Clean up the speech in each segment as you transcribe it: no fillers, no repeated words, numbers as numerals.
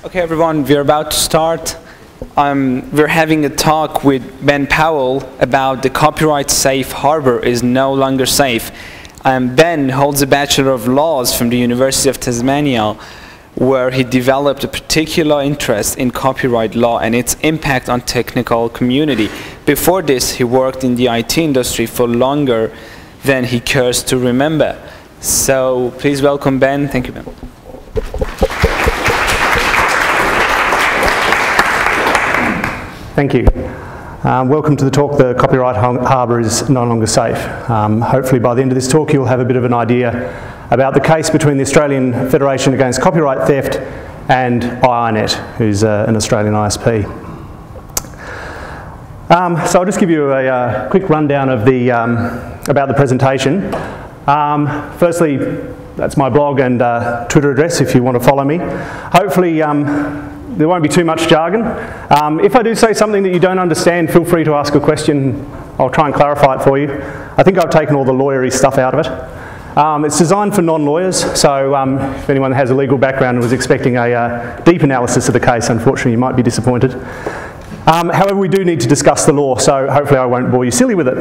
Okay, everyone, we're about to start. We're having a talk with Ben Powell about the copyright-safe harbor is no longer safe. Ben holds a Bachelor of Laws from the University of Tasmania, where he developed a particular interest in copyright law and its impact on technical community. Before this, he worked in the IT industry for longer than he cares to remember. So please welcome Ben. Thank you, Ben. Thank you. Welcome to the talk, The Copyright Harbour is No Longer Safe. Hopefully by the end of this talk you'll have a bit of an idea about the case between the Australian Federation Against Copyright Theft and INET, who's an Australian ISP. So I'll just give you a quick rundown of about the presentation. Firstly, that's my blog and Twitter address if you want to follow me. Hopefully there won't be too much jargon. If I do say something that you don't understand, feel free to ask a question. I'll try and clarify it for you. I think I've taken all the lawyery stuff out of it. It's designed for non-lawyers, so if anyone has a legal background and was expecting a deep analysis of the case, unfortunately you might be disappointed. However, we do need to discuss the law, so hopefully I won't bore you silly with it.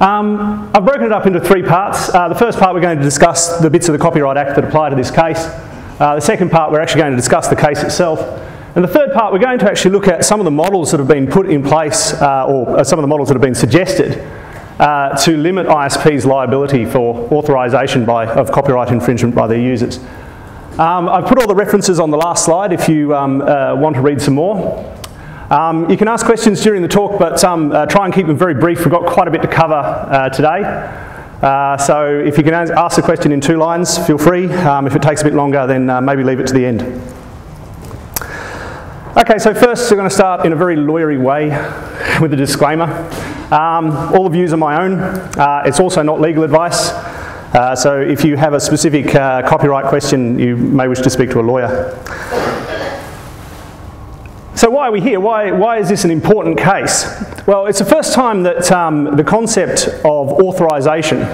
I've broken it up into three parts. The first part we're going to discuss the bits of the Copyright Act that apply to this case. The second part we're actually going to discuss the case itself. And the third part we're going to actually look at some of the models that have been put in place, or some of the models that have been suggested to limit ISP's liability for authorisation of copyright infringement by their users. I've put all the references on the last slide if you want to read some more. You can ask questions during the talk, but try and keep them very brief. We've got quite a bit to cover today. So if you can ask a question in 2 lines, feel free. If it takes a bit longer, then maybe leave it to the end. Okay, so first we're going to start in a very lawyery way with a disclaimer. All the views are my own. It's also not legal advice. So if you have a specific copyright question, you may wish to speak to a lawyer. So why are we here? Why is this an important case? Well, it's the first time that the concept of authorisation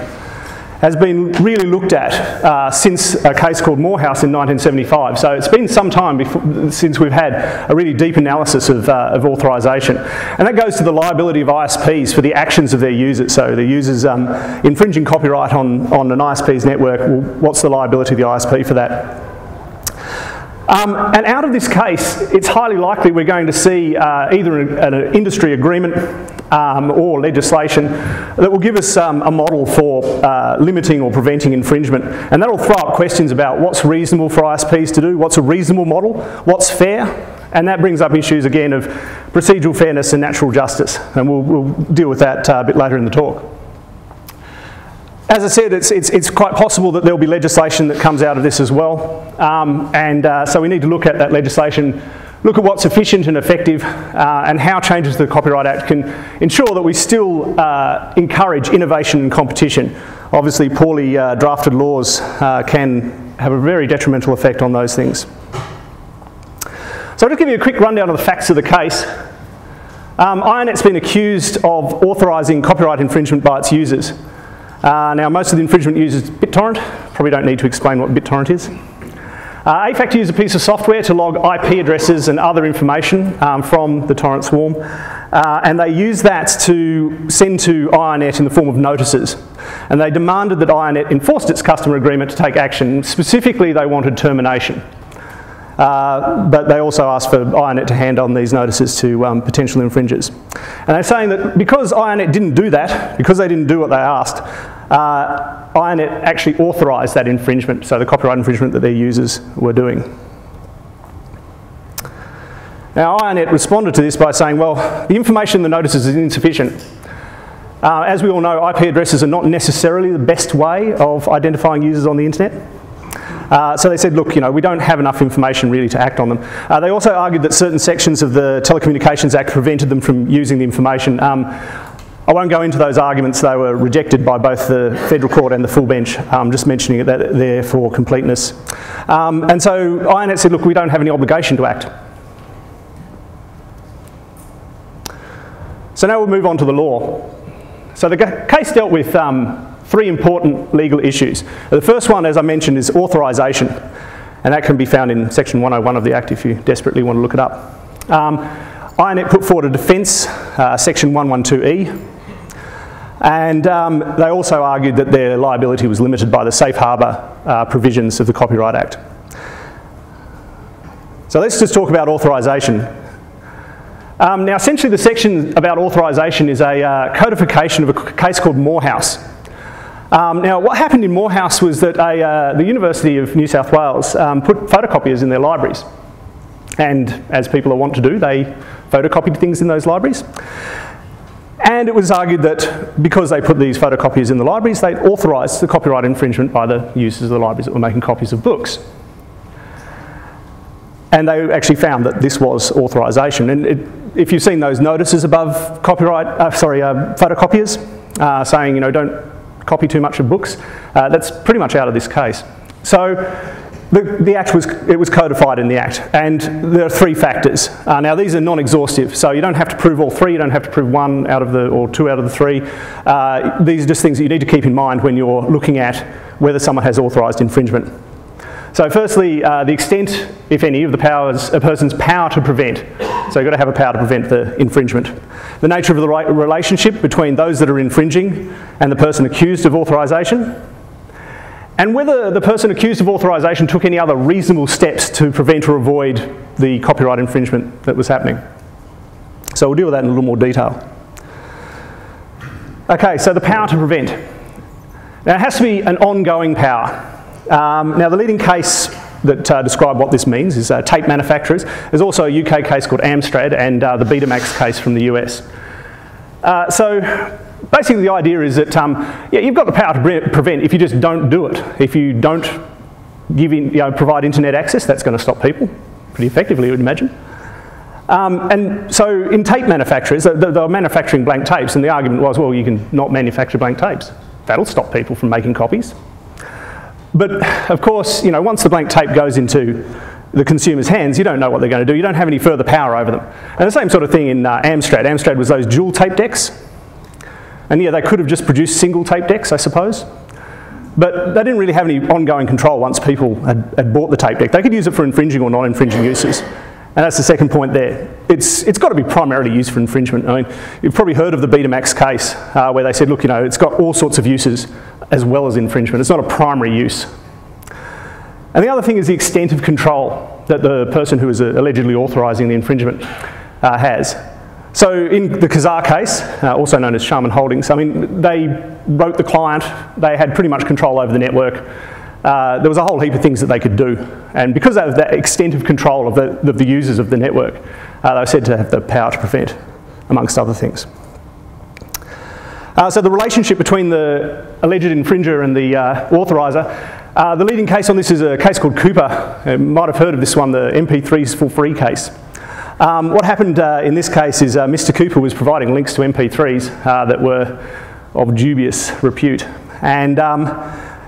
has been really looked at since a case called Morehouse in 1975. So it's been some time since we've had a really deep analysis of authorisation. And that goes to the liability of ISPs for the actions of their users. So the users infringing copyright on an ISP's network, well, what's the liability of the ISP for that? And out of this case, it's highly likely we're going to see either an industry agreement or legislation that will give us a model for limiting or preventing infringement. And that'll throw up questions about what's reasonable for ISPs to do, what's a reasonable model, what's fair, and that brings up issues again of procedural fairness and natural justice. And we'll deal with that a bit later in the talk. As I said, it's quite possible that there'll be legislation that comes out of this as well. So we need to look at that legislation, look at what's efficient and effective, and how changes to the Copyright Act can ensure that we still encourage innovation and competition. Obviously, poorly drafted laws can have a very detrimental effect on those things. So I'll just give you a quick rundown of the facts of the case. INET's been accused of authorising copyright infringement by its users. Now, most of the infringement uses BitTorrent. Probably don't need to explain what BitTorrent is. AFACT use a piece of software to log IP addresses and other information from the torrent swarm, and they use that to send to INET in the form of notices. And they demanded that INET enforced its customer agreement to take action. Specifically, they wanted termination. But they also asked for INET to hand on these notices to potential infringers. And they're saying that because INET didn't do that, because they didn't do what they asked, INET actually authorised that infringement, so the copyright infringement that their users were doing. Now, INET responded to this by saying, well, the information in the notices is insufficient. As we all know, IP addresses are not necessarily the best way of identifying users on the internet. So they said, look, we don't have enough information really to act on them. They also argued that certain sections of the Telecommunications Act prevented them from using the information. I won't go into those arguments. They were rejected by both the Federal Court and the full bench. I'm just mentioning it there for completeness. And so INET said, look, we don't have any obligation to act. So now we'll move on to the law. So the case dealt with 3 important legal issues. The first one, as I mentioned, is authorisation. And that can be found in section 101 of the Act if you desperately want to look it up. IONET put forward a defence, section 112E, and they also argued that their liability was limited by the safe harbour provisions of the Copyright Act. So let's just talk about authorisation. Now essentially the section about authorisation is a codification of a case called Morehouse. Now what happened in Morehouse was that the University of New South Wales put photocopiers in their libraries. And as people are wont to do, they photocopied things in those libraries. And it was argued that because they put these photocopiers in the libraries, they authorised the copyright infringement by the users of the libraries that were making copies of books. And they actually found that this was authorisation. And if you've seen those notices above photocopiers saying, you know, don't copy too much of books, that's pretty much out of this case. So the Act was codified in the Act, and there are 3 factors. Now these are non-exhaustive, so you don't have to prove all 3, you don't have to prove 1 out of the, or 2 out of the 3. These are just things that you need to keep in mind when you're looking at whether someone has authorised infringement. So firstly, the extent, if any, of a person's power to prevent. So you've got to have a power to prevent the infringement. The nature of the relationship between those that are infringing and the person accused of authorisation. And whether the person accused of authorisation took any other reasonable steps to prevent or avoid the copyright infringement that was happening. So we'll deal with that in a little more detail. Okay, so the power to prevent. Now it has to be an ongoing power. Now the leading case that describe what this means is tape manufacturers. There's also a UK case called Amstrad and the Betamax case from the US. So basically the idea is that yeah, you've got the power to prevent if you just don't do it. If you don't provide internet access, that's going to stop people pretty effectively, you would imagine. And so in tape manufacturers, they were manufacturing blank tapes, and the argument was, well, you can not manufacture blank tapes. That'll stop people from making copies. But of course, you know, once the blank tape goes into the consumer's hands, you don't know what they're going to do. You don't have any further power over them. And the same sort of thing in Amstrad. Amstrad was those dual tape decks. And yeah, they could have just produced single tape decks, I suppose. But they didn't really have any ongoing control once people had bought the tape deck. They could use it for infringing or non-infringing uses. And that's the second point there. It's got to be primarily used for infringement. I mean, you've probably heard of the Betamax case where they said, look, you know, it's got all sorts of uses as well as infringement. It's not a primary use. And the other thing is the extent of control that the person who is allegedly authorising the infringement has. So in the Kazaa case, also known as Sharman Holdings, I mean, they wrote the client, they had pretty much control over the network. There was a whole heap of things that they could do. And because of that extent of control of the users of the network, they were said to have the power to prevent, amongst other things. So the relationship between the alleged infringer and the authoriser, the leading case on this is a case called Cooper. You might have heard of this one, the MP3s for free case. What happened in this case is Mr. Cooper was providing links to MP3s that were of dubious repute. And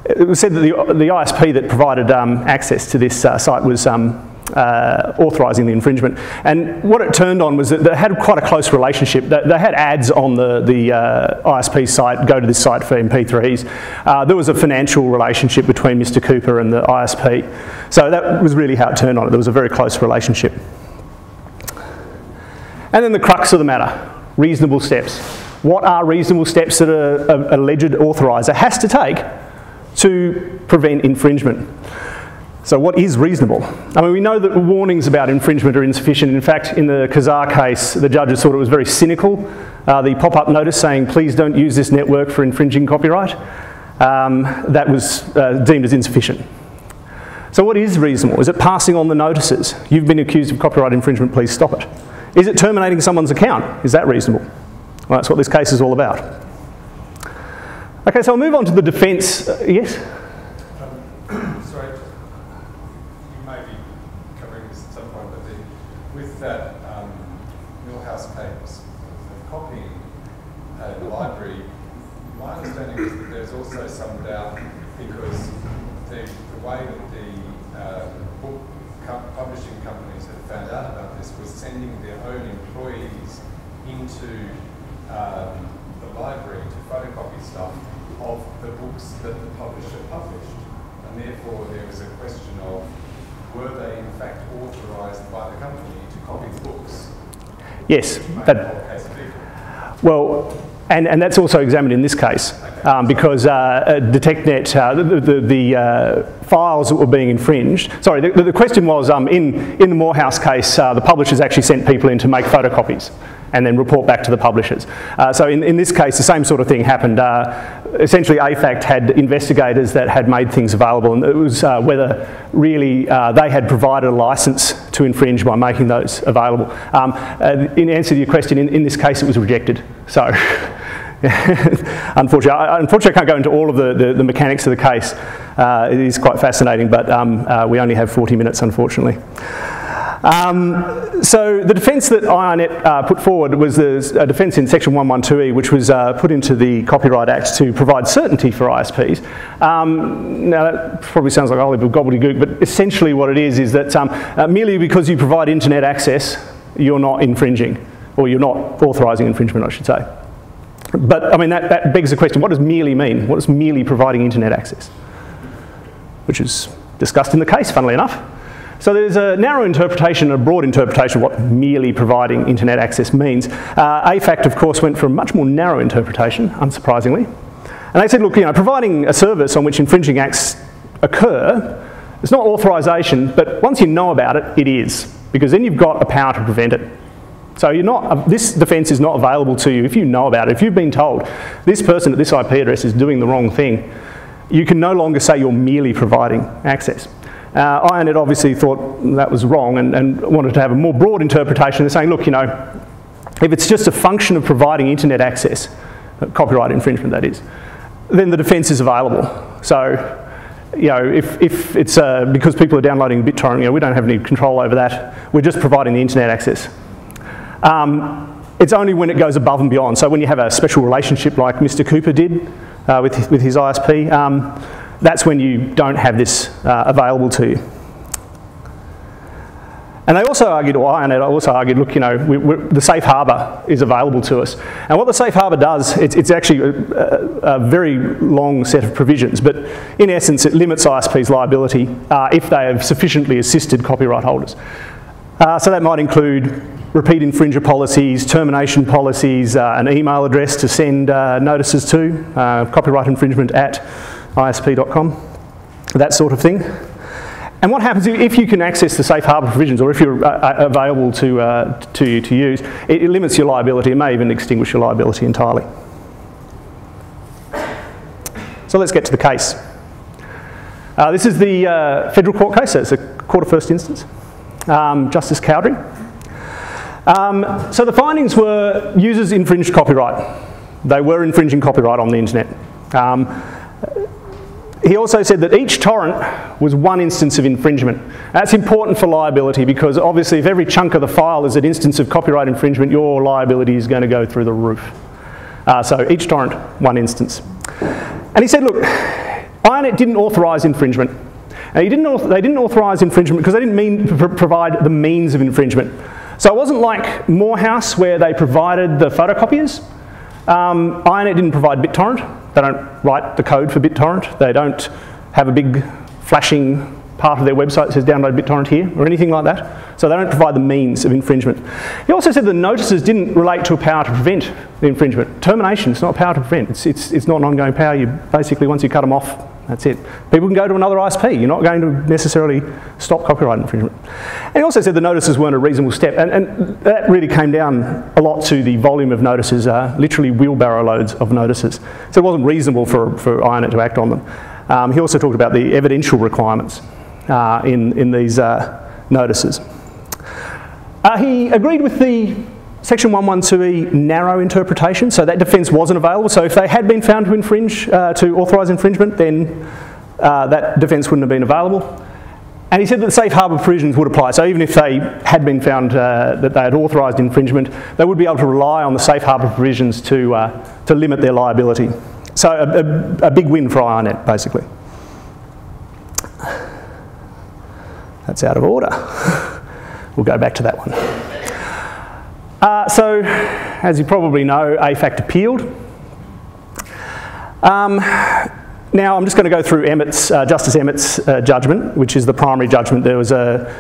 it was said that the ISP that provided access to this site was authorising the infringement. And what it turned on was that they had quite a close relationship. They had ads on the ISP site, go to this site for MP3s. There was a financial relationship between Mr. Cooper and the ISP. So that was really how it turned on it. There was a very close relationship. And then the crux of the matter, reasonable steps. What are reasonable steps that an alleged authoriser has to take to prevent infringement? So what is reasonable? I mean, we know that warnings about infringement are insufficient. In fact, in the Kazaa case, the judges thought it was very cynical. The pop-up notice saying, please don't use this network for infringing copyright, that was deemed as insufficient. So what is reasonable? Is it passing on the notices? You've been accused of copyright infringement, please stop it. Is it terminating someone's account? Is that reasonable? Well, that's what this case is all about. Okay, so I'll move on to the defence. Yes? Sorry, you may be covering this at some point, but with that Millhouse case of copying a library, my understanding is that there's also some doubt because the way that the book publishing companies had found out about this was sending their own employees into the library to photocopy stuff of the books that the publisher published. And therefore there was a question of were they in fact authorised by the company to copy the books? Yes. Well, and that's also examined in this case, because DetectNet, the files that were being infringed, sorry, the question was, in the Morehouse case, the publishers actually sent people in to make photocopies and then report back to the publishers. So in this case, the same sort of thing happened. Essentially, AFACT had investigators that had made things available, and it was whether really they had provided a license to infringe by making those available. In answer to your question, in this case, it was rejected. So, unfortunately, I can't go into all of the mechanics of the case. It is quite fascinating, but we only have 40 minutes, unfortunately. So the defence that IRNet put forward was a defence in section 112E, which was put into the Copyright Act to provide certainty for ISPs. Now that probably sounds like a whole heap of gobbledygook, but essentially what it is that merely because you provide internet access, you're not infringing, or you're not authorising infringement, I should say. But I mean, that begs the question, what does merely mean? What is merely providing internet access? Which is discussed in the case, funnily enough. So there's a narrow interpretation and a broad interpretation of what merely providing internet access means. AFACT, of course, went for a much more narrow interpretation, unsurprisingly. And they said, look, providing a service on which infringing acts occur, it's not authorisation, but once you know about it, it is, because then you've got a power to prevent it. So this defence is not available to you if you know about it. If you've been told this person at this IP address is doing the wrong thing, you can no longer say you're merely providing access. IRNet obviously thought that was wrong and wanted to have a more broad interpretation. They're saying, look, if it's just a function of providing internet access, copyright infringement that is, then the defence is available. So, if it's because people are downloading BitTorrent, we don't have any control over that. We're just providing the internet access. It's only when it goes above and beyond. So when you have a special relationship like Mr. Cooper did with his ISP, that's when you don't have this available to you. And they also argued, or IRNet also argued, look, the safe harbour is available to us. And what the safe harbour does, it's actually a very long set of provisions, but in essence it limits ISP's liability if they have sufficiently assisted copyright holders. So that might include repeat infringer policies, termination policies, an email address to send notices to, copyright infringement at isp.com, that sort of thing. And what happens if you can access the safe harbour provisions, or if you're available to use, it limits your liability. It may even extinguish your liability entirely. So let's get to the case. This is the federal court case, so it's a court of first instance. Justice Cowdery. So the findings were users infringed copyright. They were infringing copyright on the internet. He also said that each torrent was one instance of infringement. That's important for liability because obviously if every chunk of the file is an instance of copyright infringement, your liability is going to go through the roof. So each torrent, one instance. And he said, look, IRNet didn't authorise infringement. They didn't authorise infringement because they didn't provide the means of infringement. So it wasn't like Morehouse where they provided the photocopiers. IRNet didn't provide BitTorrent. They don't write the code for BitTorrent. They don't have a big flashing part of their website that says download BitTorrent here or anything like that. So they don't provide the means of infringement. He also said the notices didn't relate to a power to prevent the infringement. Termination is not a power to prevent. It's not an ongoing power. You basically, once you cut them off, that's it. People can go to another ISP. You're not going to necessarily stop copyright infringement. And he also said the notices weren't a reasonable step. And that really came down a lot to the volume of notices, literally wheelbarrow loads of notices. So it wasn't reasonable for IRNet to act on them. He also talked about the evidential requirements in these notices. He agreed with the Section 112E narrow interpretation, so that defence wasn't available. So if they had been found to infringe, to authorise infringement, then that defence wouldn't have been available. And he said that the safe harbour provisions would apply. So even if they had been found that they had authorised infringement, they would be able to rely on the safe harbour provisions to limit their liability. So a big win for IRNet, basically. That's out of order. We'll go back to that one. So, as you probably know, AFACT appealed. Now I'm just going to go through Justice Emmett's judgment, which is the primary judgment. There was a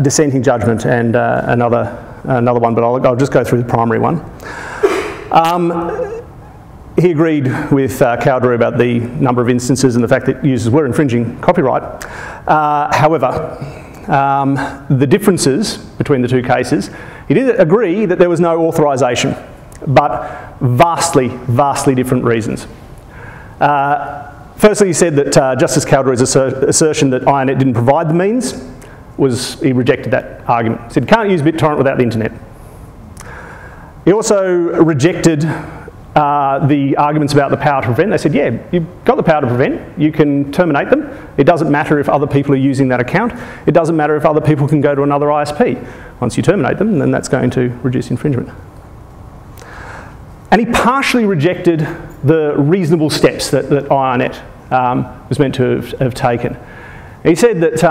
dissenting judgment and another one, but I'll just go through the primary one. He agreed with Cowdery about the number of instances and the fact that users were infringing copyright. However, the differences between the two cases, he did agree that there was no authorisation, but vastly, vastly different reasons. Firstly, he said that Justice Cowdery's assertion that IronNet didn't provide the means he rejected that argument. He said, can't use BitTorrent without the internet. He also rejected the arguments about the power to prevent. They said, yeah, you've got the power to prevent, you can terminate them. It doesn't matter if other people are using that account. It doesn't matter if other people can go to another ISP. Once you terminate them, then that's going to reduce infringement. And he partially rejected the reasonable steps that IronNet was meant to have taken. He said that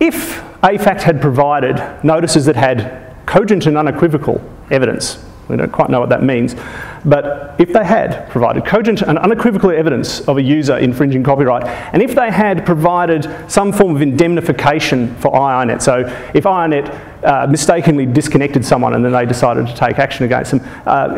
if AFACT had provided notices that had cogent and unequivocal evidence, we don't quite know what that means, but if they had provided cogent and unequivocal evidence of a user infringing copyright, and if they had provided some form of indemnification for IronNet, so if IronNet mistakenly disconnected someone and then they decided to take action against them,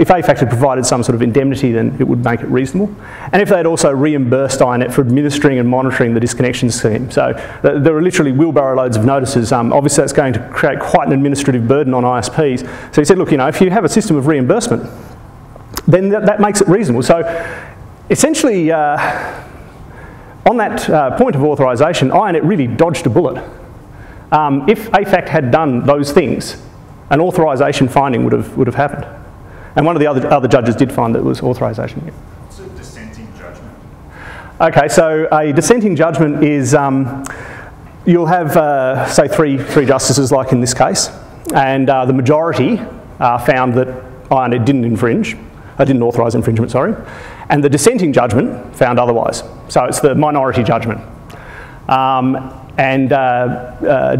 if AFACT had provided some sort of indemnity, then it would make it reasonable. And if they had also reimbursed IronNet for administering and monitoring the disconnection scheme. So there are literally wheelbarrow loads of notices. Obviously that's going to create quite an administrative burden on ISPs. So he said, look, you know, if you have a system of reimbursement, then that makes it reasonable. So essentially, on that point of authorisation, IronNet really dodged a bullet. If AFACT had done those things, an authorisation finding would have happened. And one of the other judges did find that it was authorisation. Yeah. What's a dissenting judgment? Okay, so a dissenting judgment is, you'll have, say, three justices like in this case, and the majority found that IronNet didn't authorise infringement, sorry, and the dissenting judgment found otherwise. So it's the minority judgment. And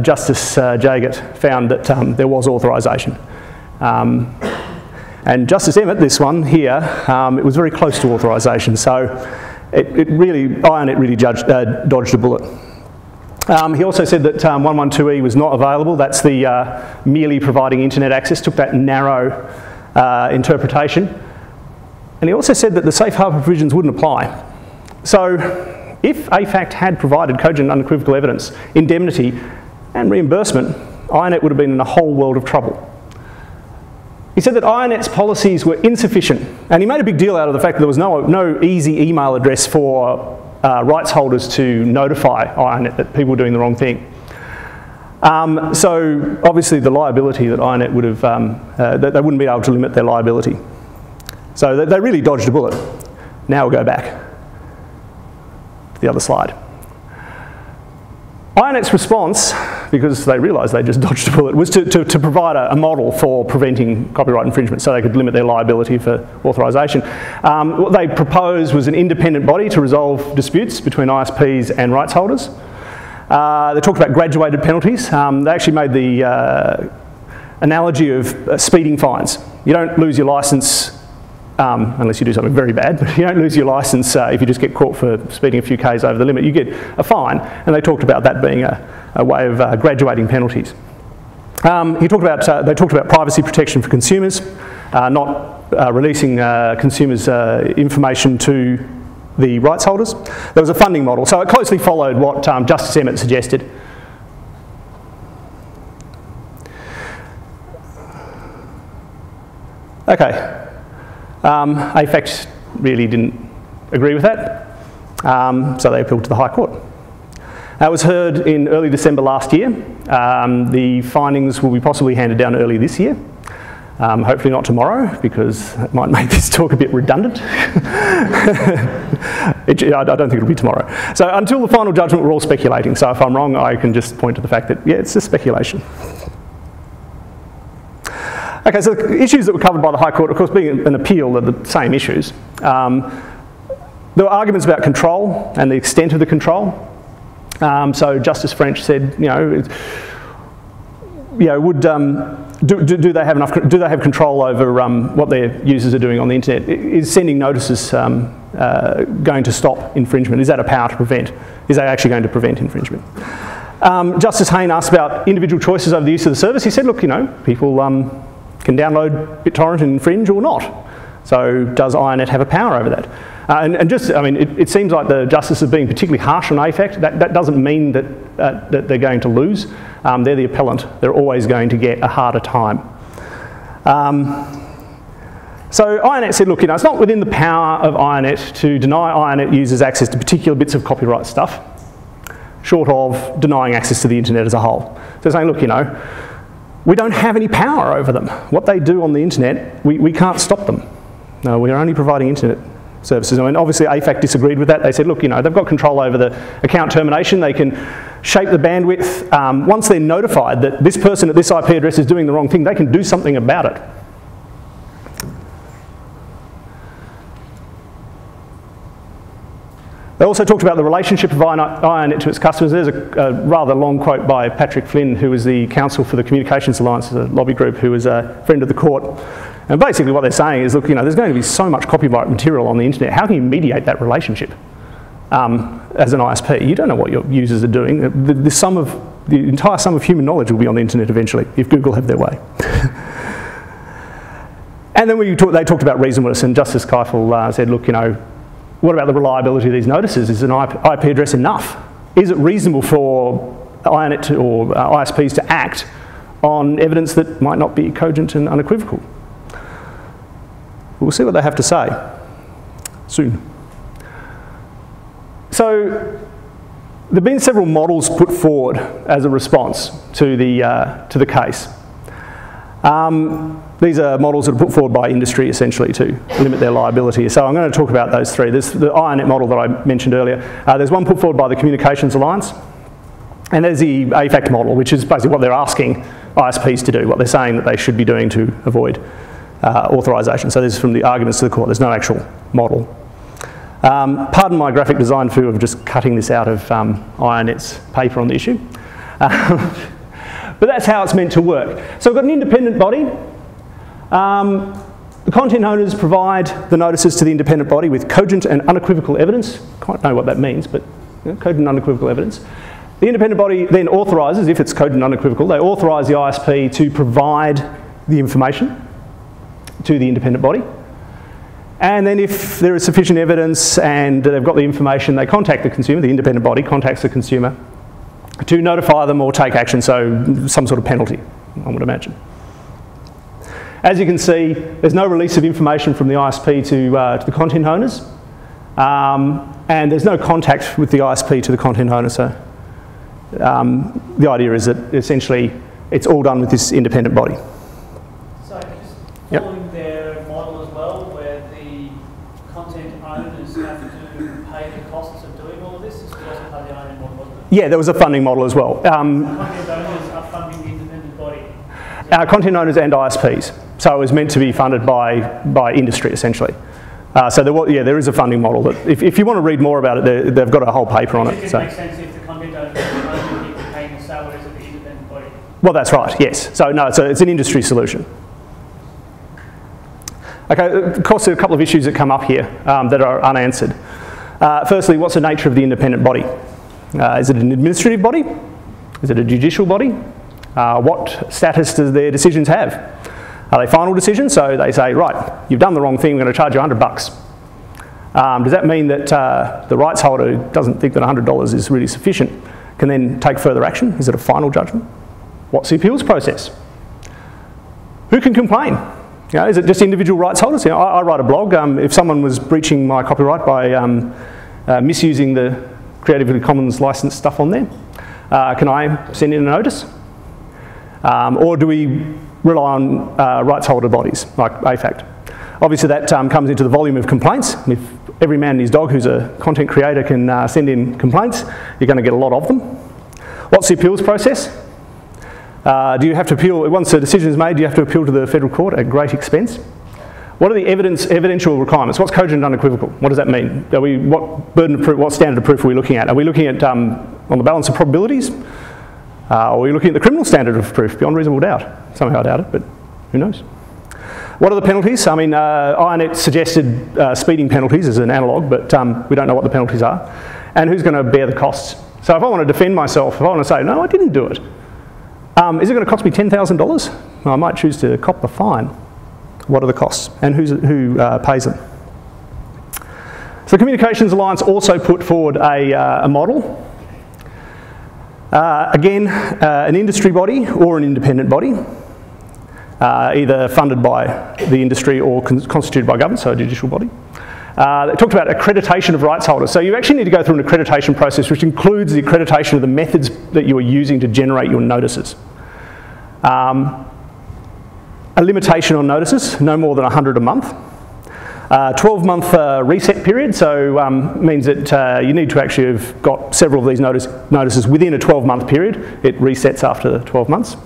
Justice Jaggett found that there was authorisation. And Justice Emmett, this one here, it was very close to authorisation, so IronNet really dodged a bullet. He also said that 112E was not available. That's the merely providing internet access, took that narrow interpretation. And he also said that the safe harbour provisions wouldn't apply. So if AFACT had provided cogent and unequivocal evidence, indemnity and reimbursement, IronNet would have been in a whole world of trouble. He said that IronNet's policies were insufficient, and he made a big deal out of the fact that there was no easy email address for rights holders to notify IronNet that people were doing the wrong thing. So obviously the liability that IronNet would have, that they wouldn't be able to limit their liability. So they really dodged a bullet. Now we'll go back to the other slide. IronNet's response, because they realised they just dodged a bullet, was to provide a model for preventing copyright infringement so they could limit their liability for authorisation. What they proposed was an independent body to resolve disputes between ISPs and rights holders. They talked about graduated penalties. They actually made the analogy of speeding fines. You don't lose your licence unless you do something very bad, but you don't lose your licence if you just get caught for speeding a few k's over the limit. You get a fine, and they talked about that being a way of graduating penalties. They talked about privacy protection for consumers, not releasing consumers' information to the rights holders. There was a funding model, so it closely followed what Justice Emmett suggested. Okay. AFACT really didn't agree with that, so they appealed to the High Court. That was heard in early December last year. The findings will be possibly handed down early this year. Hopefully not tomorrow, because it might make this talk a bit redundant. I don't think it'll be tomorrow. So until the final judgment, we're all speculating. So if I'm wrong, I can just point to the fact that, yeah, it's just speculation. Okay, so the issues that were covered by the High Court, of course, being an appeal, are the same issues. There were arguments about control and the extent of the control. So Justice French said, would do they have enough? Do they have control over what their users are doing on the internet? Is sending notices going to stop infringement? Is that a power to prevent? Is that actually going to prevent infringement? Justice Hayne asked about individual choices over the use of the service. He said, look, you know, people can download BitTorrent and infringe or not. So does INET have a power over that? And just, I mean, it seems like the justices are being particularly harsh on AFACT. That doesn't mean that they're going to lose. They're the appellant. They're always going to get a harder time. So INET said, look, you know, it's not within the power of INET to deny INET users access to particular bits of copyright stuff, short of denying access to the internet as a whole. So they're saying, look, you know, we don't have any power over them. What they do on the internet, we can't stop them. No, we are only providing internet services. I mean, obviously AFACT disagreed with that. They said, look, you know, they've got control over the account termination. They can shape the bandwidth. Once they're notified that this person at this IP address is doing the wrong thing, they can do something about it. They also talked about the relationship of INET to its customers. There's a rather long quote by Patrick Flynn, who was the counsel for the Communications Alliance, a lobby group who was a friend of the court. And basically what they're saying is, look, you know, there's going to be so much copyright material on the internet. How can you mediate that relationship as an ISP? You don't know what your users are doing. The entire sum of human knowledge will be on the internet eventually, if Google have their way. And then they talked about reasonableness, and Justice Keifel said, look, you know, what about the reliability of these notices? Is an IP address enough? Is it reasonable for INET or ISPs to act on evidence that might not be cogent and unequivocal? We'll see what they have to say soon. So there have been several models put forward as a response to the case. These are models that are put forward by industry, essentially, to limit their liability. So I'm going to talk about those three. There's the INET model that I mentioned earlier. There's one put forward by the Communications Alliance. And there's the AFACT model, which is basically what they're asking ISPs to do, what they're saying that they should be doing to avoid authorization. So this is from the arguments to the court. There's no actual model. Pardon my graphic design foo of just cutting this out of INET's paper on the issue. But that's how it's meant to work. So we've got an independent body. The content owners provide the notices to the independent body with cogent and unequivocal evidence. Can't know what that means, but you know, cogent and unequivocal evidence. The independent body then authorises, if it's cogent and unequivocal, they authorise the ISP to provide the information to the independent body. And then if there is sufficient evidence and they've got the information, they contact the consumer, the independent body contacts the consumer to notify them or take action, so some sort of penalty, I would imagine. As you can see, there's no release of information from the ISP to the content owners, and there's no contact with the ISP to the content owner, so the idea is that essentially it's all done with this independent body. So just following their model as well, where the content owners have to pay the costs of doing all of this, is also part of the INET model, wasn't it? Yeah, there was a funding model as well. Content owners are funding the independent body? Content owners and ISPs. So it was meant to be funded by industry, essentially. So there is a funding model. That if you want to read more about it, they've got a whole paper on it. It makes sense if the content owners are only paying the salaries of the independent body. Well, that's right, yes. So no, it's an industry solution. Okay, of course, there are a couple of issues that come up here that are unanswered. Firstly, what's the nature of the independent body? Is it an administrative body? Is it a judicial body? What status do their decisions have? Are they final decisions? So they say, right, you've done the wrong thing, we're going to charge you $100. Does that mean that the rights holder who doesn't think that $100 is really sufficient can then take further action? Is it a final judgment? What's the appeals process? Who can complain? You know, is it just individual rights holders? You know, I write a blog. If someone was breaching my copyright by misusing the Creative Commons licensed stuff on there, can I send in a notice? Or do we rely on rights holder bodies like AFACT? Obviously that comes into the volume of complaints. If every man and his dog who's a content creator can send in complaints, you're going to get a lot of them. What's the appeals process? Do you have to appeal, once a decision is made, do you have to appeal to the federal court at great expense? What are the evidential requirements? What's cogent and unequivocal? What does that mean? What burden of proof, what standard of proof are we looking at? Are we looking at on the balance of probabilities? Or are you looking at the criminal standard of proof, beyond reasonable doubt? Somehow I doubt it, but who knows? What are the penalties? I mean, INET suggested speeding penalties as an analogue, but we don't know what the penalties are. And who's going to bear the costs? So if I want to defend myself, if I want to say, no, I didn't do it, is it going to cost me $10,000? Well, I might choose to cop the fine. What are the costs? And who pays them? So Communications Alliance also put forward a model. Again, an industry body or an independent body, either funded by the industry or constituted by government, so a judicial body. It talked about accreditation of rights holders. So you actually need to go through an accreditation process which includes the accreditation of the methods that you are using to generate your notices. A limitation on notices, no more than 100 a month. 12-month reset period, so means that you need to actually have got several of these notices within a 12-month period. It resets after 12 months.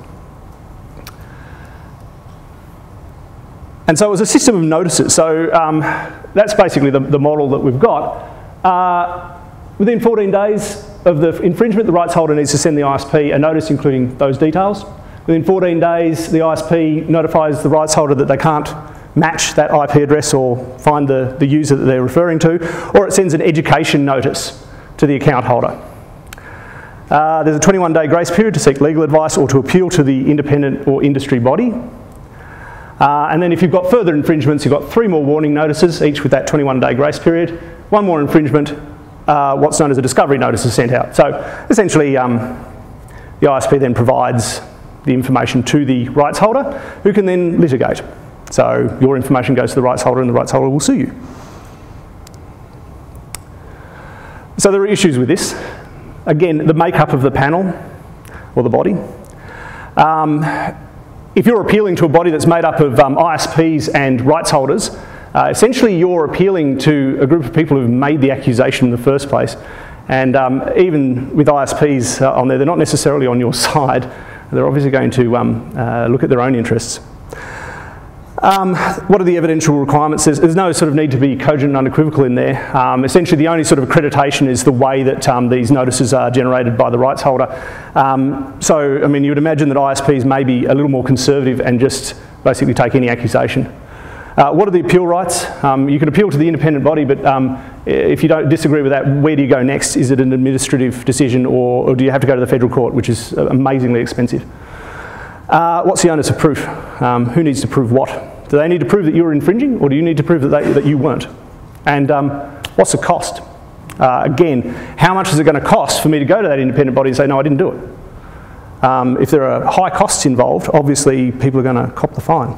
And so it was a system of notices. So that's basically the model that we've got. Within 14 days of the infringement, the rights holder needs to send the ISP a notice including those details. Within 14 days, the ISP notifies the rights holder that they can't match that IP address or find the user that they're referring to, or it sends an education notice to the account holder. There's a 21-day grace period to seek legal advice or to appeal to the independent or industry body. And then if you've got further infringements, you've got 3 more warning notices, each with that 21-day grace period. 1 more infringement, what's known as a discovery notice is sent out. So essentially, the ISP then provides the information to the rights holder, who can then litigate. So your information goes to the rights holder and the rights holder will sue you. So there are issues with this. Again, the makeup of the panel, or the body. If you're appealing to a body that's made up of ISPs and rights holders, essentially you're appealing to a group of people who've made the accusation in the first place. And even with ISPs on there, they're not necessarily on your side. They're obviously going to look at their own interests. What are the evidential requirements? There's no sort of need to be cogent and unequivocal in there. Essentially, the only sort of accreditation is the way that these notices are generated by the rights holder. So, I mean, you would imagine that ISPs may be a little more conservative and just basically take any accusation. What are the appeal rights? You can appeal to the independent body, but if you don't disagree with that, where do you go next? Is it an administrative decision, or do you have to go to the federal court, which is amazingly expensive? What's the onus of proof? Who needs to prove what? Do they need to prove that you were infringing, or do you need to prove that you weren't? And what's the cost? Again, how much is it going to cost for me to go to that independent body and say, no, I didn't do it? If there are high costs involved, obviously people are going to cop the fine.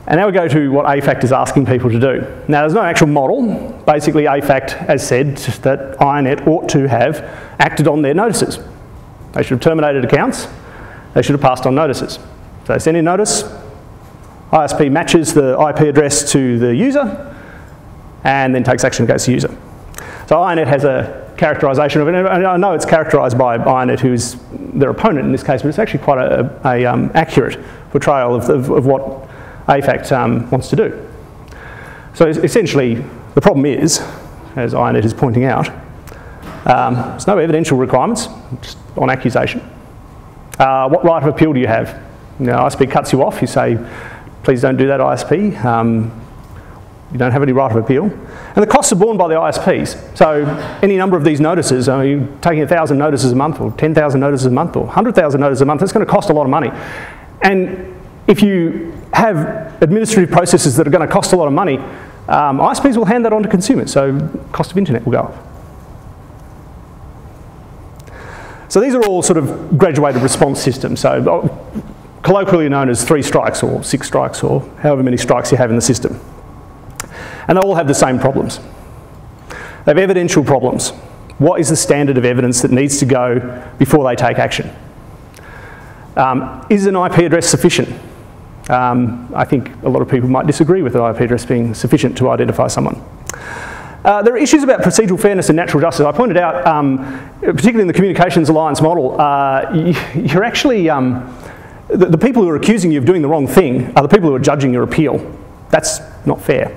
And now we go to what AFACT is asking people to do. Now, there's no actual model. Basically, AFACT has said that INET ought to have acted on their notices. They should have terminated accounts. They should have passed on notices. So they send in notice, ISP matches the IP address to the user, and then takes action against the user. So INET has a characterisation of it, and I know it's characterised by INET, who is their opponent in this case, but it's actually quite a accurate portrayal of what AFACT wants to do. So essentially, the problem is, as INET is pointing out, there's no evidential requirements, just on accusation. What right of appeal do you have? Now, ISP cuts you off, you say, please don't do that, ISP. You don't have any right of appeal. And the costs are borne by the ISPs. So any number of these notices, you're taking 1,000 notices a month, or 10,000 notices a month, or 100,000 notices a month, it's going to cost a lot of money. And if you have administrative processes that are going to cost a lot of money, ISPs will hand that on to consumers, so cost of internet will go up. So these are all sort of graduated response systems, so colloquially known as 3 strikes or 6 strikes or however many strikes you have in the system. And they all have the same problems. They have evidential problems. What is the standard of evidence that needs to go before they take action? Is an IP address sufficient? I think a lot of people might disagree with an IP address being sufficient to identify someone. There are issues about procedural fairness and natural justice. I pointed out, particularly in the Communications Alliance model, you're actually, the people who are accusing you of doing the wrong thing are the people who are judging your appeal. That's not fair.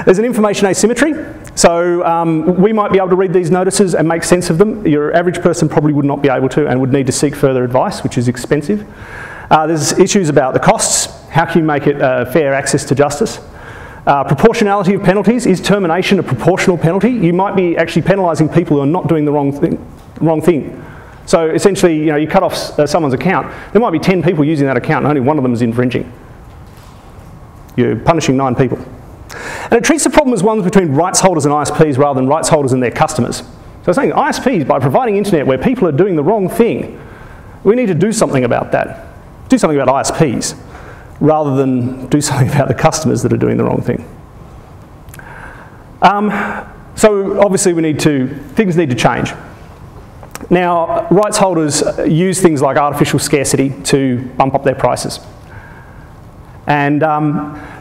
There's an information asymmetry. So we might be able to read these notices and make sense of them. Your average person probably would not be able to and would need to seek further advice, which is expensive. There's issues about the costs. How can you make it fair access to justice? Proportionality of penalties. Is termination a proportional penalty? You might be actually penalising people who are not doing the wrong thing. So essentially, you cut off someone's account. There might be 10 people using that account and only one of them is infringing. You're punishing 9 people. And it treats the problem as one between rights holders and ISPs rather than rights holders and their customers. So it's saying ISPs, by providing internet where people are doing the wrong thing, we need to do something about that. Do something about ISPs, rather than do something about the customers that are doing the wrong thing. So obviously things need to change. Now, rights holders use things like artificial scarcity to bump up their prices. And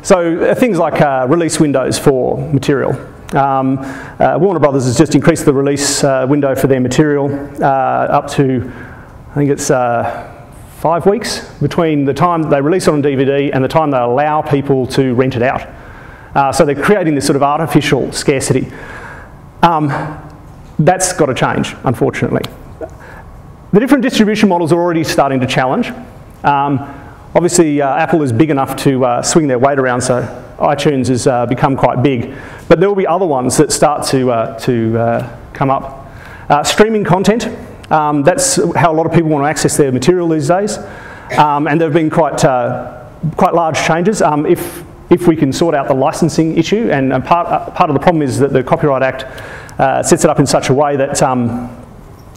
so things like release windows for material. Warner Brothers has just increased the release window for their material up to, I think it's 5 weeks between the time they release it on DVD and the time they allow people to rent it out. So they're creating this sort of artificial scarcity. That's got to change, unfortunately. The different distribution models are already starting to challenge. Obviously, Apple is big enough to swing their weight around, so iTunes has become quite big. But there will be other ones that start to come up. Streaming content, that's how a lot of people want to access their material these days. And there have been quite large changes. If we can sort out the licensing issue, and part of the problem is that the Copyright Act sets it up in such a way that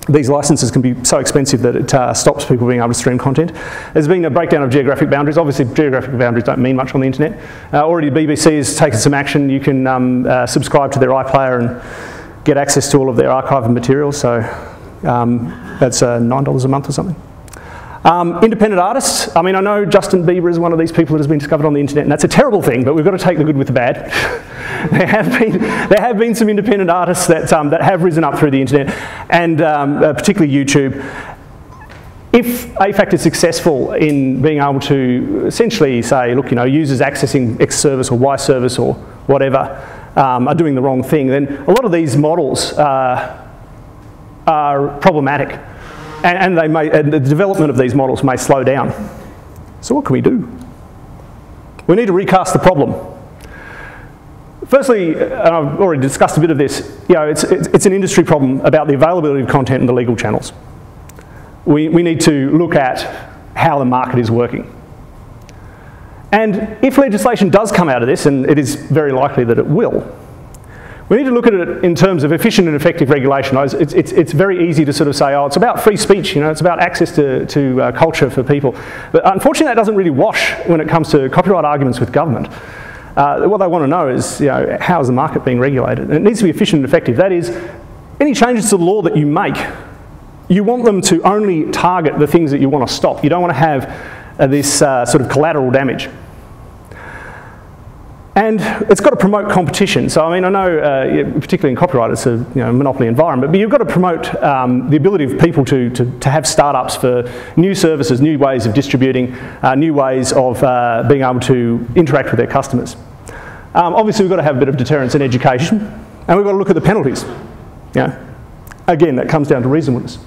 these licenses can be so expensive that it stops people being able to stream content. There's been a breakdown of geographic boundaries. Obviously, geographic boundaries don't mean much on the internet. Already the BBC has taken some action. You can subscribe to their iPlayer and get access to all of their archived material. So that's $9 a month or something. Independent artists. I mean, I know Justin Bieber is one of these people that has been discovered on the internet, and that's a terrible thing, but we've got to take the good with the bad. There have been some independent artists that have risen up through the internet, and particularly YouTube. If AFACT is successful in being able to essentially say, look, users accessing X service or Y service or whatever are doing the wrong thing, then a lot of these models are problematic. And the development of these models may slow down. So what can we do? We need to recast the problem. Firstly, and I've already discussed a bit of this, it's an industry problem about the availability of content in the legal channels. We need to look at how the market is working. And if legislation does come out of this, and it is very likely that it will, we need to look at it in terms of efficient and effective regulation. It's very easy to sort of say, oh, it's about free speech, it's about access to culture for people. But unfortunately, that doesn't really wash when it comes to copyright arguments with government. What they want to know is, how is the market being regulated? And it needs to be efficient and effective. That is, any changes to the law that you make, you want them to only target the things that you want to stop. You don't want to have this sort of collateral damage. And it's got to promote competition. So, I mean, I know, particularly in copyright, it's a monopoly environment, but you've got to promote the ability of people to have startups for new services, new ways of distributing, new ways of being able to interact with their customers. Obviously, we've got to have a bit of deterrence in education, and we've got to look at the penalties. Again, that comes down to reasonableness.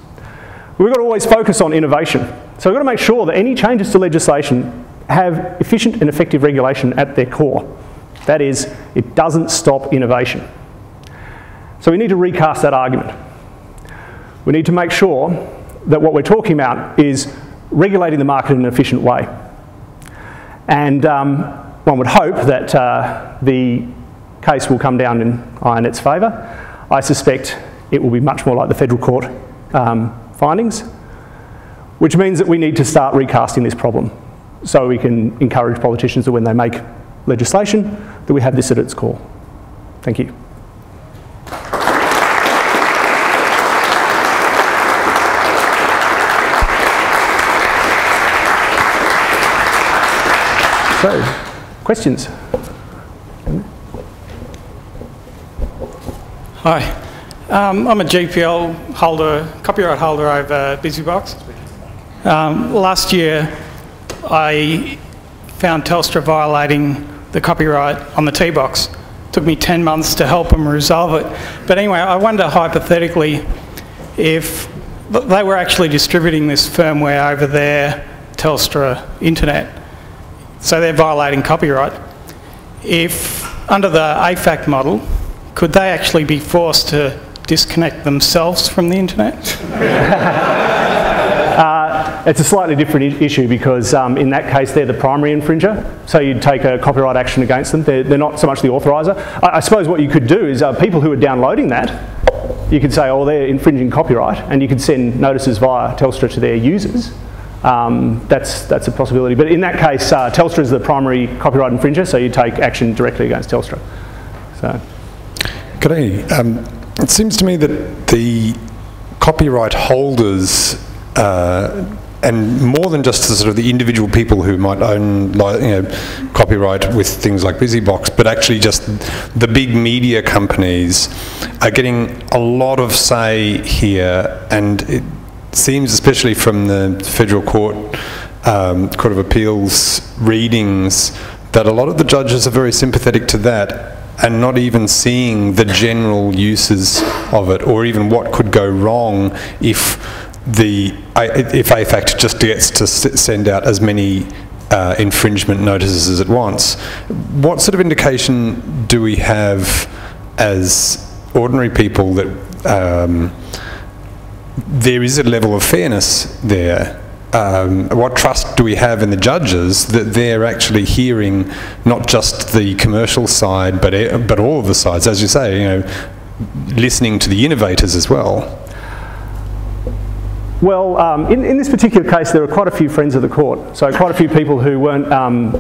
We've got to always focus on innovation. So we've got to make sure that any changes to legislation have efficient and effective regulation at their core. That is, it doesn't stop innovation. So we need to recast that argument. We need to make sure that what we're talking about is regulating the market in an efficient way. And one would hope that the case will come down in IONET's favour. I suspect it will be much more like the federal court findings, which means that we need to start recasting this problem so we can encourage politicians that when they make legislation, that we have this at its core. Thank you. So, questions? Hi. I'm a GPL holder, copyright holder over BusyBox. Last year, I found Telstra violating the copyright on the T-Box. Took me 10 months to help them resolve it. But anyway, I wonder hypothetically if they were actually distributing this firmware over their Telstra internet, so they're violating copyright. If, under the AFACT model, could they actually be forced to disconnect themselves from the internet? It's a slightly different issue because in that case they're the primary infringer, so you'd take a copyright action against them. They're not so much the authoriser. I suppose what you could do is people who are downloading that, you could say, oh, they're infringing copyright, and you could send notices via Telstra to their users. That's a possibility. But in that case, Telstra is the primary copyright infringer, so you take action directly against Telstra. So. It seems to me that the copyright holders and more than just the sort of the individual people who might own, copyright with things like BusyBox, but actually just the big media companies are getting a lot of say here, and it seems, especially from the Federal Court of Appeals readings, that a lot of the judges are very sympathetic to that and not even seeing the general uses of it, or even what could go wrong if AFACT just gets to send out as many infringement notices as it wants. What sort of indication do we have as ordinary people that there is a level of fairness there? What trust do we have in the judges that they're actually hearing not just the commercial side, but all of the sides, as you say, listening to the innovators as well? Well, in this particular case, there are quite a few friends of the court. So quite a few people who weren't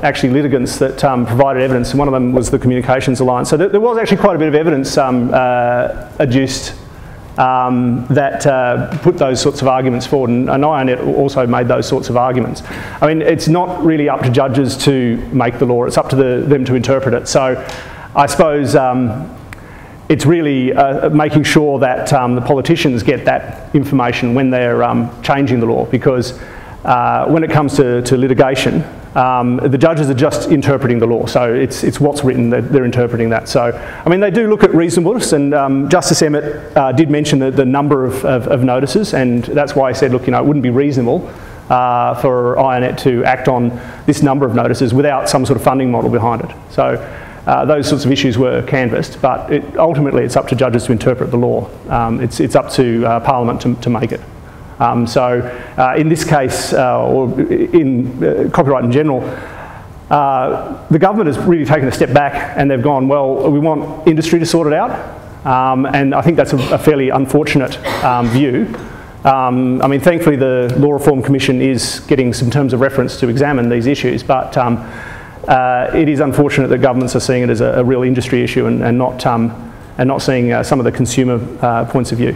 actually litigants that provided evidence, and one of them was the Communications Alliance. So there was actually quite a bit of evidence adduced that put those sorts of arguments forward, and IONET also made those sorts of arguments. I mean, it's not really up to judges to make the law, it's up to them to interpret it. So I suppose it's really making sure that the politicians get that information when they're changing the law, because when it comes to litigation, the judges are just interpreting the law, so it's what's written that they're interpreting that. So, I mean, they do look at reasonableness, and Justice Emmett did mention the number of notices, and that's why he said, look, it wouldn't be reasonable for IONET to act on this number of notices without some sort of funding model behind it. So those sorts of issues were canvassed, but ultimately it's up to judges to interpret the law. It's up to Parliament to make it. So in this case, or in copyright in general, the government has really taken a step back, and they've gone, well, we want industry to sort it out. And I think that's a fairly unfortunate view. I mean, thankfully the Law Reform Commission is getting some terms of reference to examine these issues, but it is unfortunate that governments are seeing it as a real industry issue and not seeing some of the consumer points of view.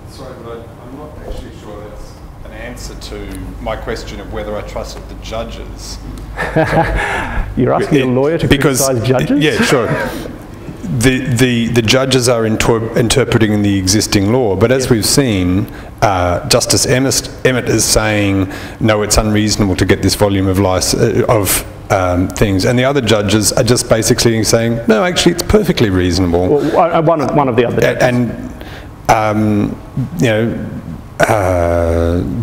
Sorry, but I'm not actually sure that's an answer to my question of whether I trusted the judges. You're asking a lawyer to criticise judges? Yeah, sure. The judges are interpreting the existing law, but as we've seen, Justice Emmett is saying, no, it's unreasonable to get this volume of things, and the other judges are just basically saying, no, actually, it's perfectly reasonable. Well, one of the other judges. And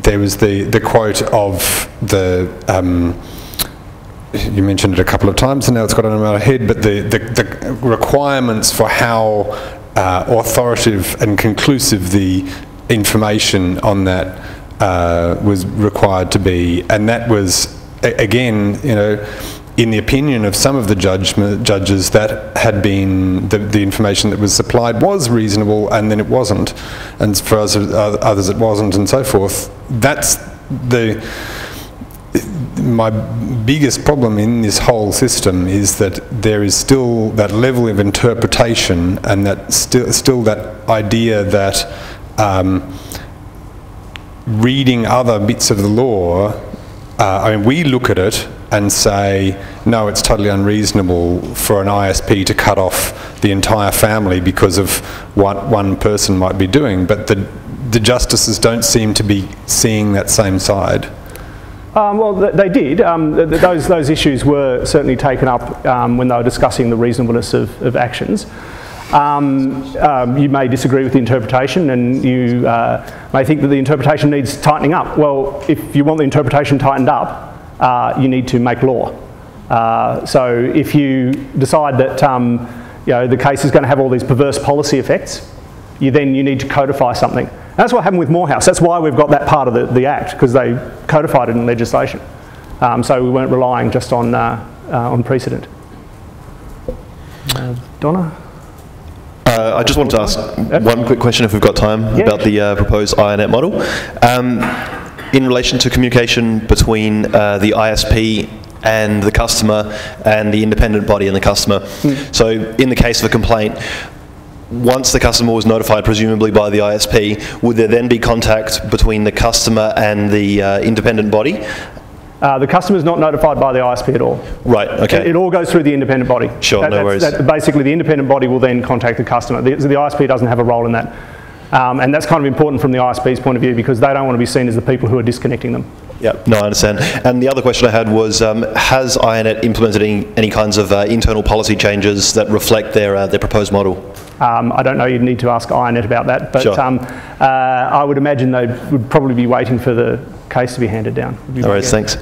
there was the quote of the. You mentioned it a couple of times, and now it's got on my head, but the requirements for how authoritative and conclusive the information on that was required to be, and that was, again, in the opinion of some of the judges, that had been, the information that was supplied was reasonable, and then it wasn't, and for others it wasn't, and so forth. That's my biggest problem in this whole system, is that there is still that level of interpretation, and that still that idea that reading other bits of the law, I mean, we look at it and say, no, it's totally unreasonable for an ISP to cut off the entire family because of what one person might be doing, but the justices don't seem to be seeing that same side. Well, they did. Those issues were certainly taken up when they were discussing the reasonableness of actions. You may disagree with the interpretation, and you may think that the interpretation needs tightening up. Well, if you want the interpretation tightened up, you need to make law. So if you decide that the case is going to have all these perverse policy effects, you need to codify something. And that's what happened with Morehouse. That's why we've got that part of the Act, because they codified it in legislation. So we weren't relying just on precedent. Donna? I just wanted to ask one quick question, if we've got time, about the proposed INET model. In relation to communication between the ISP and the customer and the independent body and the customer. So in the case of a complaint, once the customer was notified, presumably by the ISP, would there then be contact between the customer and the independent body? The customer's not notified by the ISP at all. Right, okay. It all goes through the independent body. Sure, no worries. Basically, the independent body will then contact the customer. The ISP doesn't have a role in that. And that's kind of important from the ISP's point of view, because they don't want to be seen as the people who are disconnecting them. Yeah, no, I understand. And the other question I had was, has INET implemented any kinds of internal policy changes that reflect their proposed model? I don't know, you'd need to ask INET about that, but sure. I would imagine they would probably be waiting for the case to be handed down. No worries, thanks.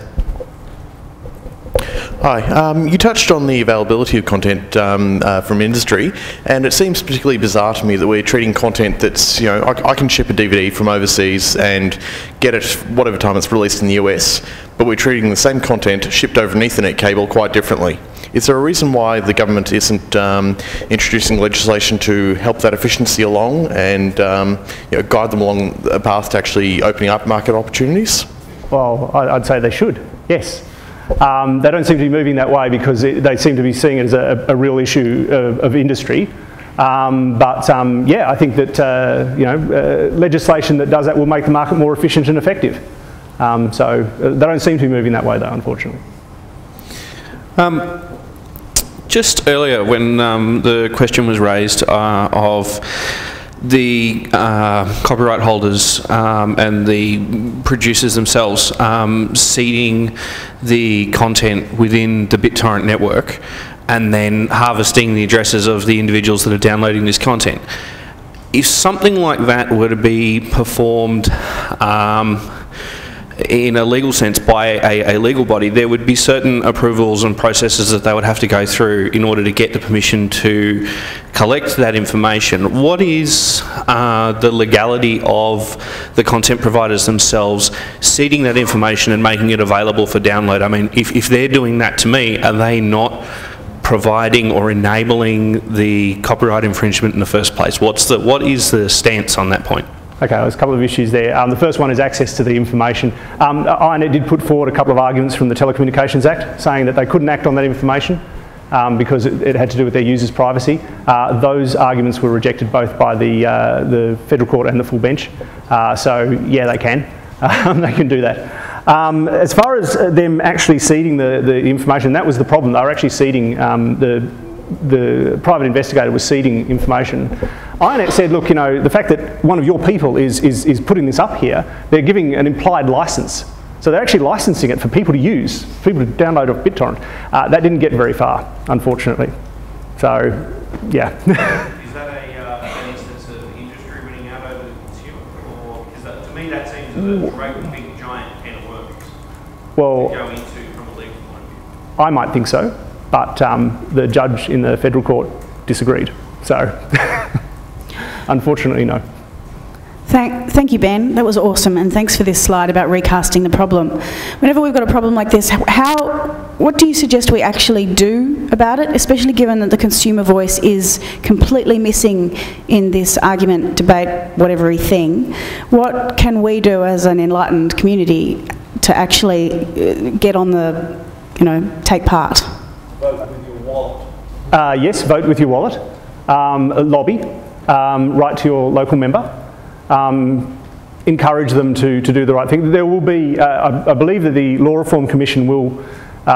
Hi, you touched on the availability of content from industry, and it seems particularly bizarre to me that we're treating content that's, I can ship a DVD from overseas and get it whatever time it's released in the US, but we're treating the same content shipped over an Ethernet cable quite differently. Is there a reason why the government isn't introducing legislation to help that efficiency along and guide them along a path to actually opening up market opportunities? Well, I'd say they should, yes. They don't seem to be moving that way because they seem to be seeing it as a real issue of industry. Yeah, I think that legislation that does that will make the market more efficient and effective. So they don't seem to be moving that way, though, unfortunately. Just earlier, when the question was raised of the copyright holders and the producers themselves seeding the content within the BitTorrent network and then harvesting the addresses of the individuals that are downloading this content. If something like that were to be performed in a legal sense by a legal body, there would be certain approvals and processes that they would have to go through in order to get the permission to collect that information. What is the legality of the content providers themselves seeding that information and making it available for download? I mean, if they're doing that, to me, are they not providing or enabling the copyright infringement in the first place? What is the stance on that point? Okay, there's a couple of issues there. The first one is access to the information. INET did put forward a couple of arguments from the Telecommunications Act saying that they couldn't act on that information because it had to do with their users' privacy. Those arguments were rejected both by the Federal Court and the full bench. So yeah, they can. They can do that. As far as them actually seeding the information, that was the problem. They were actually seeding the private investigator was seeding information. INET said, look, the fact that one of your people is putting this up here, they're giving an implied license. So they're actually licensing it for people to use, people to download off BitTorrent. That didn't get very far, unfortunately. So, yeah. Is that an instance of industry winning out over the consumer? Or is that, to me, that seems a great big giant can of worms well, to go into from a legal point of view. I might think so. But the judge in the Federal Court disagreed. So, unfortunately, no. Thank you, Ben. That was awesome, and thanks for this slide about recasting the problem. Whenever we've got a problem like this, what do you suggest we actually do about it, especially given that the consumer voice is completely missing in this argument, debate, whatever thing? What can we do as an enlightened community to actually get on the, take part? Vote with your wallet. Yes, vote with your wallet. Lobby. Write to your local member. Encourage them to do the right thing. There will be, I believe that the Law Reform Commission will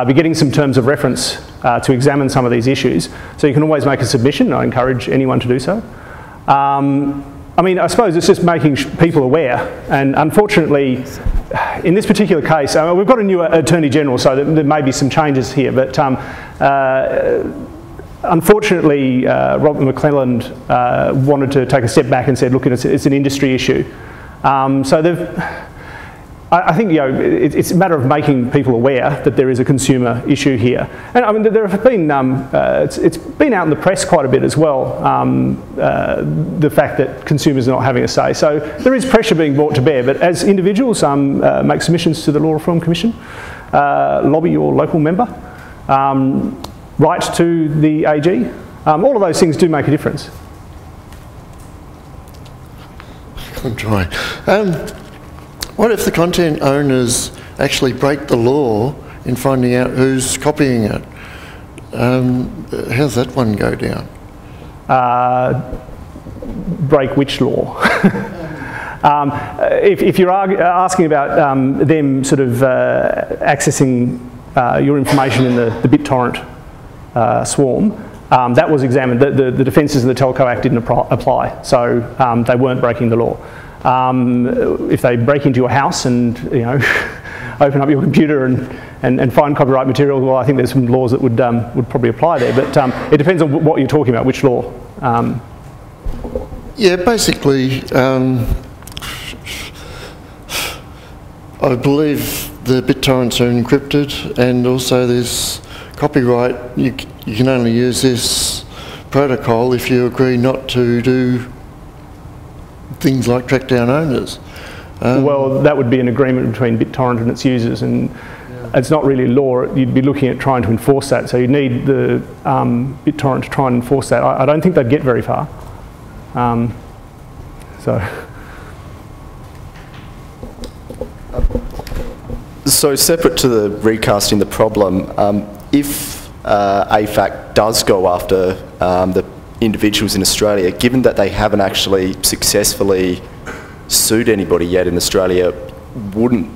be getting some terms of reference to examine some of these issues. So you can always make a submission. I encourage anyone to do so. I mean, I suppose it's just making people aware. And unfortunately, in this particular case, we've got a new Attorney General, so there may be some changes here, but unfortunately, Robert McClelland wanted to take a step back and said, look, it's an industry issue. So I think it's a matter of making people aware that there is a consumer issue here. And I mean, there have been, it's been out in the press quite a bit as well, the fact that consumers are not having a say. So there is pressure being brought to bear, but as individuals, make submissions to the Law Reform Commission, lobby your local member, write to the AG. All of those things do make a difference. I'm trying. What if the content owners actually break the law in finding out who's copying it? How's that one go down? Break which law? If you're asking about them sort of accessing your information in the BitTorrent swarm, that was examined. The defences of the Telco Act didn't apply, so they weren't breaking the law. If they break into your house and open up your computer and find copyright material, well, I think there's some laws that would probably apply there. But it depends on what you're talking about, which law. Yeah, basically, I believe the BitTorrents are encrypted, and also there's copyright. You can only use this protocol if you agree not to do things like track down owners. Well, that would be an agreement between BitTorrent and its users, and it's not really law. You'd be looking at trying to enforce that, so you need the BitTorrent to try and enforce that. I don't think they'd get very far. So separate to the recasting the problem, if AFACT does go after the individuals in Australia, given that they haven't actually successfully sued anybody yet in Australia, wouldn't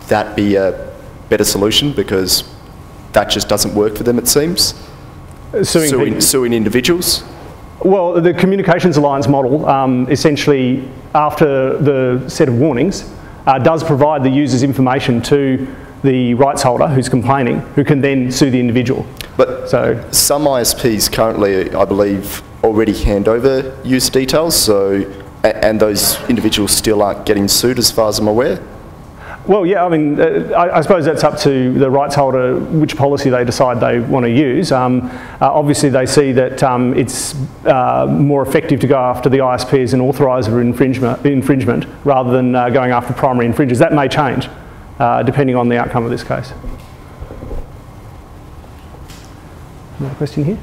that be a better solution, because that just doesn't work for them, it seems? Suing individuals? Well, the Communications Alliance model, essentially, after the set of warnings, does provide the user's information to the rights holder who's complaining, who can then sue the individual. But some ISPs currently, I believe, already hand over user details, and those individuals still aren't getting sued as far as I'm aware. Well, yeah, I mean, I suppose that's up to the rights holder which policy they decide they want to use. Obviously, they see that it's more effective to go after the ISP as an authoriser of infringement rather than going after primary infringers. That may change, depending on the outcome of this case. Another question here?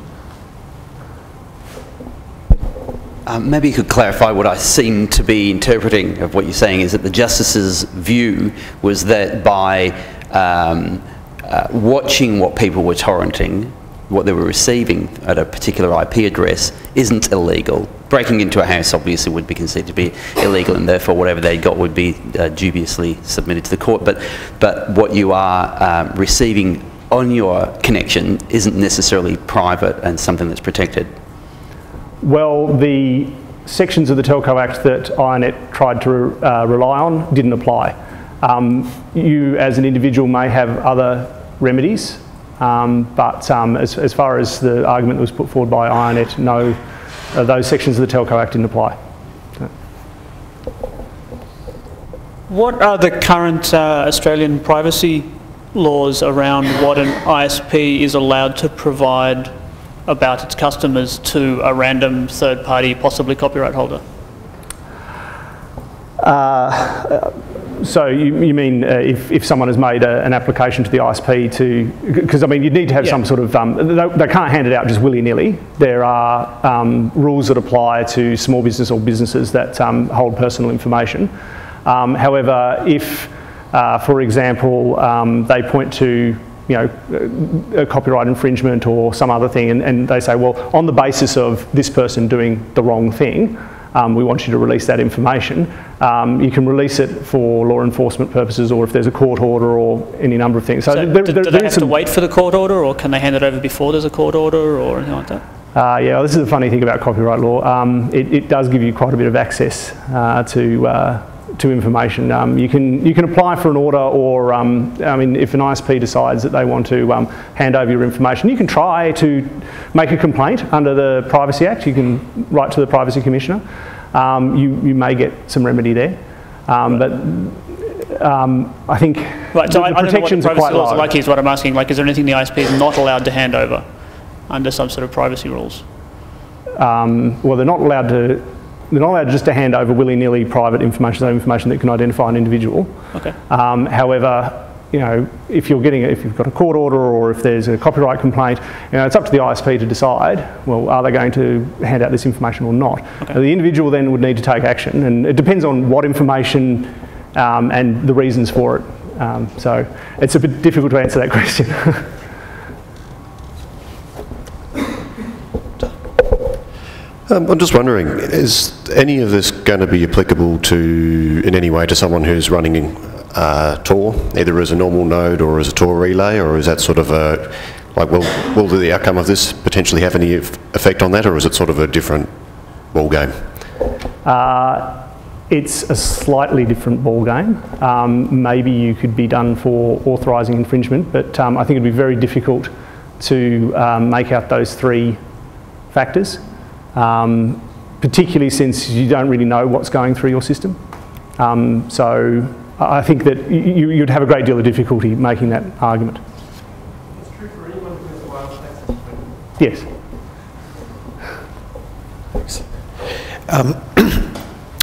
Maybe you could clarify what I seem to be interpreting of what you're saying, is that the Justice's view was that by watching what people were torrenting, what they were receiving at a particular IP address isn't illegal. Breaking into a house obviously would be considered to be illegal, and therefore whatever they got would be dubiously submitted to the court. But what you are receiving on your connection isn't necessarily private and something that's protected. Well, the sections of the Telco Act that INET tried to rely on didn't apply. You, as an individual, may have other remedies, but as far as the argument that was put forward by INET, no, those sections of the Telco Act didn't apply. What are the current Australian privacy laws around what an ISP is allowed to provide about its customers to a random third party, possibly copyright holder? So you mean if someone has made an application to the ISP to, because I mean you'd need to have some sort of, they can't hand it out just willy-nilly. There are rules that apply to small business or businesses that hold personal information. However, if, for example, they point to a copyright infringement or some other thing, and they say, well, on the basis of this person doing the wrong thing, we want you to release that information. You can release it for law enforcement purposes, or if there's a court order or any number of things. So do they have to wait for the court order, or can they hand it over before there's a court order or anything like that? Yeah, well, this is a funny thing about copyright law. It does give you quite a bit of access to to information. You can apply for an order, or I mean, if an ISP decides that they want to hand over your information, you can try to make a complaint under the Privacy Act. You can write to the Privacy Commissioner. You may get some remedy there, but I think the protections are quite low. Like is what I'm asking. Like, is there anything the ISP is not allowed to hand over under some sort of privacy rules? Well, they're not allowed to. They're not allowed just to hand over willy-nilly private information, so information that can identify an individual. Okay. However, you know, if you've got a court order, or if there's a copyright complaint, you know, it's up to the ISP to decide, well, are they going to hand out this information or not? Okay. The individual then would need to take action, and it depends on what information and the reasons for it. So it's a bit difficult to answer that question. I'm just wondering, is any of this going to be applicable to, in any way, to someone who's running Tor, either as a normal node or as a Tor relay, or is that sort of a, like, will the outcome of this potentially have any effect on that, or is it sort of a different ball game? It's a slightly different ball game. Maybe you could be done for authorising infringement, but I think it'd be very difficult to make out those three factors. Particularly since you don't really know what's going through your system. So I think that you'd have a great deal of difficulty making that argument. It's true for anyone who has a wireless access point. Yes.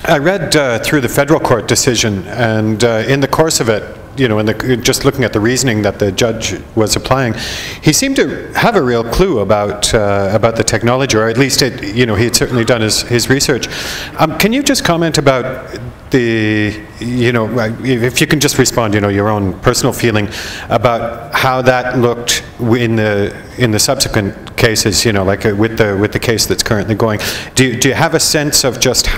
I read through the federal court decision, and in the course of it, you know, just looking at the reasoning that the judge was applying, he seemed to have a real clue about the technology, or at least you know, he had certainly done his research. Can you just comment about the, you know, if you can just respond, you know, your own personal feeling about how that looked in the subsequent cases, you know, like with the case that's currently going. Do you have a sense of just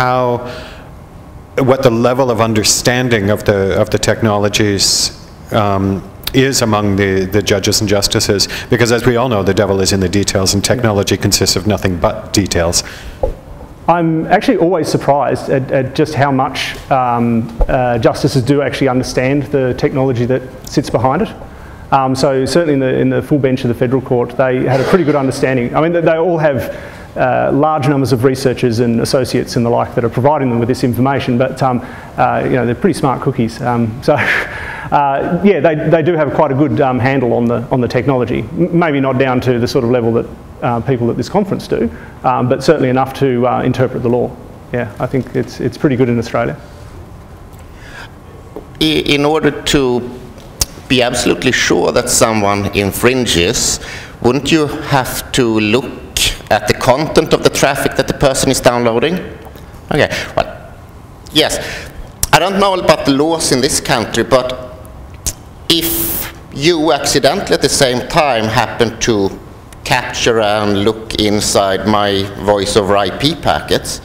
what the level of understanding of the technologies is among the judges and justices? Because as we all know, the devil is in the details, and technology consists of nothing but details. I'm actually always surprised at just how much justices do actually understand the technology that sits behind it. So certainly in the full bench of the federal court, they had a pretty good understanding. I mean, they all have large numbers of researchers and associates and the like that are providing them with this information, but you know, they're pretty smart cookies. Yeah, they do have quite a good handle on the technology. Maybe not down to the sort of level that people at this conference do, but certainly enough to interpret the law. Yeah, I think it's pretty good in Australia. In order to be absolutely sure that someone infringes, wouldn't you have to look at the content of the traffic that the person is downloading? Okay, well, yes. I don't know about the laws in this country, but if you accidentally at the same time happen to capture and look inside my voice over IP packets,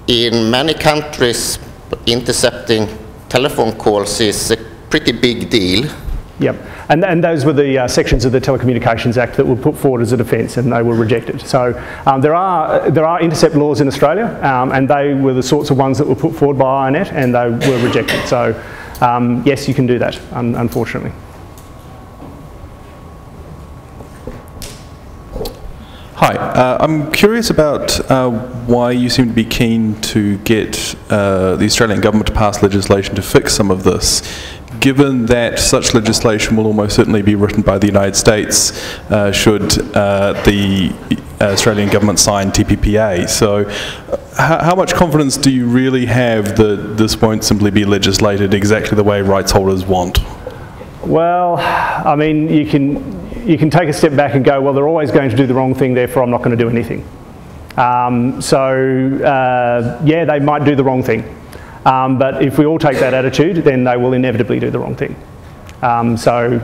in many countries intercepting telephone calls is a pretty big deal. Yep, and those were the sections of the Telecommunications Act that were put forward as a defence, and they were rejected. So there are intercept laws in Australia, and they were the sorts of ones that were put forward by INET, and they were rejected. So yes, you can do that, unfortunately. Hi, I'm curious about why you seem to be keen to get the Australian government to pass legislation to fix some of this, given that such legislation will almost certainly be written by the United States should the Australian government sign TPPA. So how much confidence do you really have that this won't simply be legislated exactly the way rights holders want? Well, I mean, you can take a step back and go, well, they're always going to do the wrong thing, therefore I'm not going to do anything. Yeah, they might do the wrong thing. But if we all take that attitude, then they will inevitably do the wrong thing. So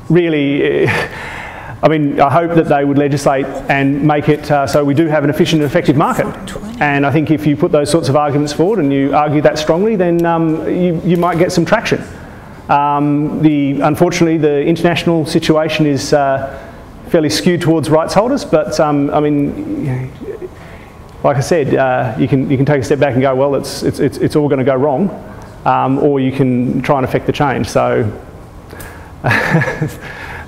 really, I mean, I hope that they would legislate and make it so we do have an efficient and effective market. And I think if you put those sorts of arguments forward and you argue that strongly, then you might get some traction. Unfortunately, the international situation is fairly skewed towards rights holders, but I mean, like I said, you can take a step back and go, well, it's all going to go wrong. or you can try and affect the change. So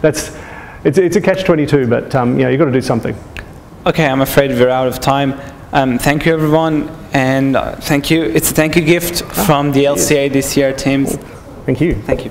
it's a catch-22, but you've got to do something. Okay, I'm afraid we're out of time. Thank you, everyone, and thank you. It's a thank you gift from the LCA this year, teams. Thank you. Thank you.